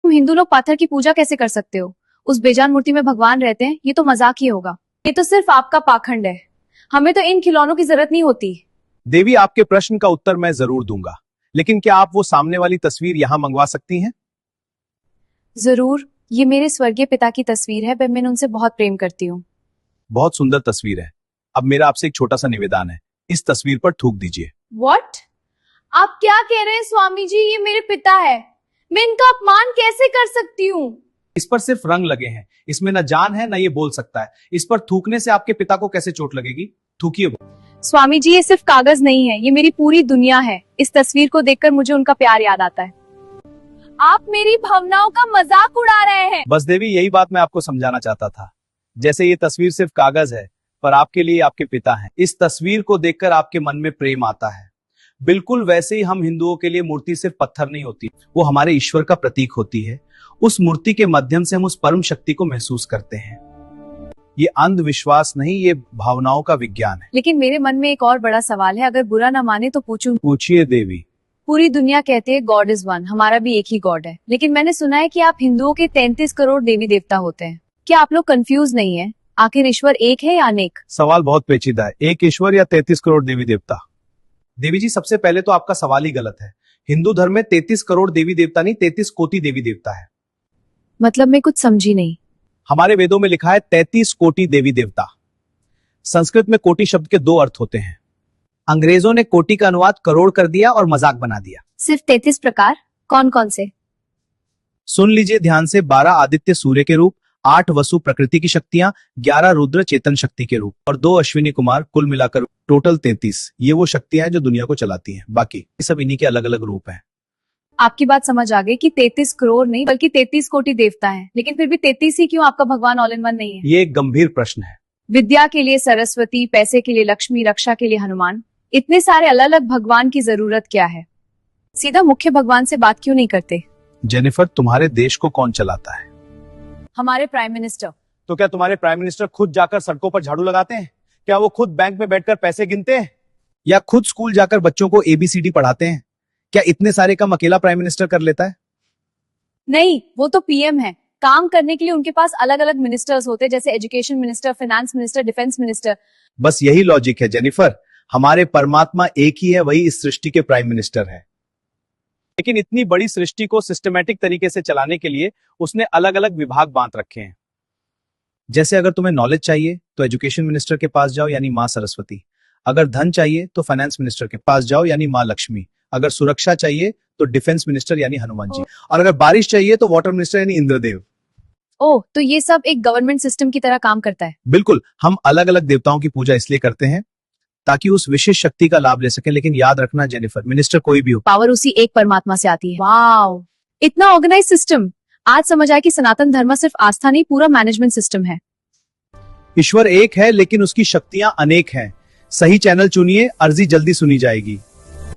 तुम हिंदू लोग पत्थर की पूजा कैसे कर सकते हो? उस बेजान मूर्ति में भगवान रहते हैं, ये तो मजाक ही होगा। ये तो सिर्फ आपका पाखंड है। हमें तो इन खिलौनों की जरूरत नहीं होती। देवी, आपके प्रश्न का उत्तर मैं जरूर दूंगा, लेकिन क्या आप वो सामने वाली तस्वीर यहां मंगवा सकती हैं? जरूर, ये मेरे स्वर्गीय पिता की तस्वीर है। मैं उनसे बहुत प्रेम करती हूँ। बहुत सुंदर तस्वीर है। अब मेरा आपसे एक छोटा सा निवेदन है, इस तस्वीर पर थूक दीजिए। व्हाट? आप क्या कह रहे हैं स्वामी जी? ये मेरे पिता है, मैं इनका अपमान कैसे कर सकती हूँ? इस पर सिर्फ रंग लगे हैं, इसमें न जान है न ये बोल सकता है। इस पर थूकने से आपके पिता को कैसे चोट लगेगी? थूकिए। स्वामी जी, ये सिर्फ कागज नहीं है, ये मेरी पूरी दुनिया है। इस तस्वीर को देखकर मुझे उनका प्यार याद आता है। आप मेरी भावनाओं का मजाक उड़ा रहे हैं। बस देवी, यही बात मैं आपको समझाना चाहता था। जैसे ये तस्वीर सिर्फ कागज है, पर आपके लिए आपके पिता हैं। इस तस्वीर को देखकर आपके मन में प्रेम आता है। बिल्कुल वैसे ही हम हिंदुओं के लिए मूर्ति सिर्फ पत्थर नहीं होती, वो हमारे ईश्वर का प्रतीक होती है। उस मूर्ति के माध्यम से हम उस परम शक्ति को महसूस करते हैं। ये अंधविश्वास नहीं, ये भावनाओं का विज्ञान है। लेकिन मेरे मन में एक और बड़ा सवाल है, अगर बुरा ना माने तो पूछूं? पूछिए देवी। पूरी दुनिया कहती है गॉड इज वन, हमारा भी एक ही गॉड है, लेकिन मैंने सुना है कि आप हिंदुओं के 33 करोड़ देवी देवता होते हैं। क्या आप लोग कंफ्यूज नहीं है? आखिर ईश्वर एक है या अनेक? सवाल बहुत पेचीदा है, एक ईश्वर या 33 करोड़ देवी देवता? देवी जी, सबसे पहले तो आपका सवाल ही गलत है। हिंदू धर्म में 33 करोड़ देवी देवता नहीं, 33 कोटि देवी देवता है। मतलब मैं कुछ समझी नहीं। हमारे वेदों में लिखा है 33 कोटि देवी देवता। संस्कृत में कोटि शब्द के 2 अर्थ होते हैं। अंग्रेजों ने कोटि का अनुवाद करोड़ कर दिया और मजाक बना दिया। सिर्फ 33 प्रकार? कौन कौन से? सुन लीजिए ध्यान से। 12 आदित्य सूर्य के रूप, 8 वसु प्रकृति की शक्तियां, 11 रुद्र चेतन शक्ति के रूप और 2 अश्विनी कुमार, कुल मिलाकर टोटल 33। ये वो शक्तियां हैं जो दुनिया को चलाती हैं। बाकी सब इन्हीं के अलग अलग रूप हैं। आपकी बात समझ आ गई कि 33 करोड़ नहीं बल्कि 33 कोटि देवता हैं, लेकिन फिर भी 33 ही क्यों? आपका भगवान ऑल इन वन नहीं है? ये एक गंभीर प्रश्न है। विद्या के लिए सरस्वती, पैसे के लिए लक्ष्मी, रक्षा के लिए हनुमान, इतने सारे अलग अलग भगवान की जरूरत क्या है? सीधा मुख्य भगवान से बात क्यों नहीं करते? जेनिफर, तुम्हारे देश को कौन चलाता है? हमारे प्राइम मिनिस्टर। तो क्या तुम्हारे प्राइम मिनिस्टर खुद जाकर सड़कों पर झाड़ू लगाते हैं? क्या वो खुद बैंक में बैठकर पैसे गिनते हैं? या खुद स्कूल जाकर बच्चों को ABCD पढ़ाते हैं? क्या इतने सारे काम अकेला प्राइम मिनिस्टर कर लेता है? नहीं, वो तो PM है। काम करने के लिए उनके पास अलग अलग मिनिस्टर्स होते हैं, जैसे education minister, finance minister, defence minister. बस यही लॉजिक है जेनिफर। हमारे परमात्मा एक ही है, वही इस सृष्टि के प्राइम मिनिस्टर है। लेकिन इतनी बड़ी सृष्टि को सिस्टमैटिक तरीके से चलाने के लिए उसने अलग अलग विभाग बांट रखे हैं। जैसे अगर तुम्हें नॉलेज चाहिए तो एजुकेशन मिनिस्टर के पास जाओ, यानी माँ सरस्वती। अगर धन चाहिए तो फाइनेंस मिनिस्टर के पास जाओ, यानी माँ लक्ष्मी। अगर सुरक्षा चाहिए तो डिफेंस मिनिस्टर यानी हनुमान जी, और अगर बारिश चाहिए तो वाटर मिनिस्टर यानी इंद्रदेव। ओह, तो ये सब एक गवर्नमेंट सिस्टम की तरह काम करता है। बिल्कुल। हम अलग अलग देवताओं की पूजा इसलिए करते हैं ताकि उस विशेष शक्ति का लाभ ले सके। लेकिन याद रखना जेनिफर, मिनिस्टर कोई भी हो, पावर उसी एक परमात्मा से आती है। वाओ, इतना ऑर्गेनाइज सिस्टम। आज समझ आया कि सनातन धर्म सिर्फ आस्था नहीं, पूरा मैनेजमेंट सिस्टम है। ईश्वर एक है लेकिन उसकी शक्तियां अनेक हैं। सही चैनल चुनिए, अर्जी जल्दी सुनी जाएगी।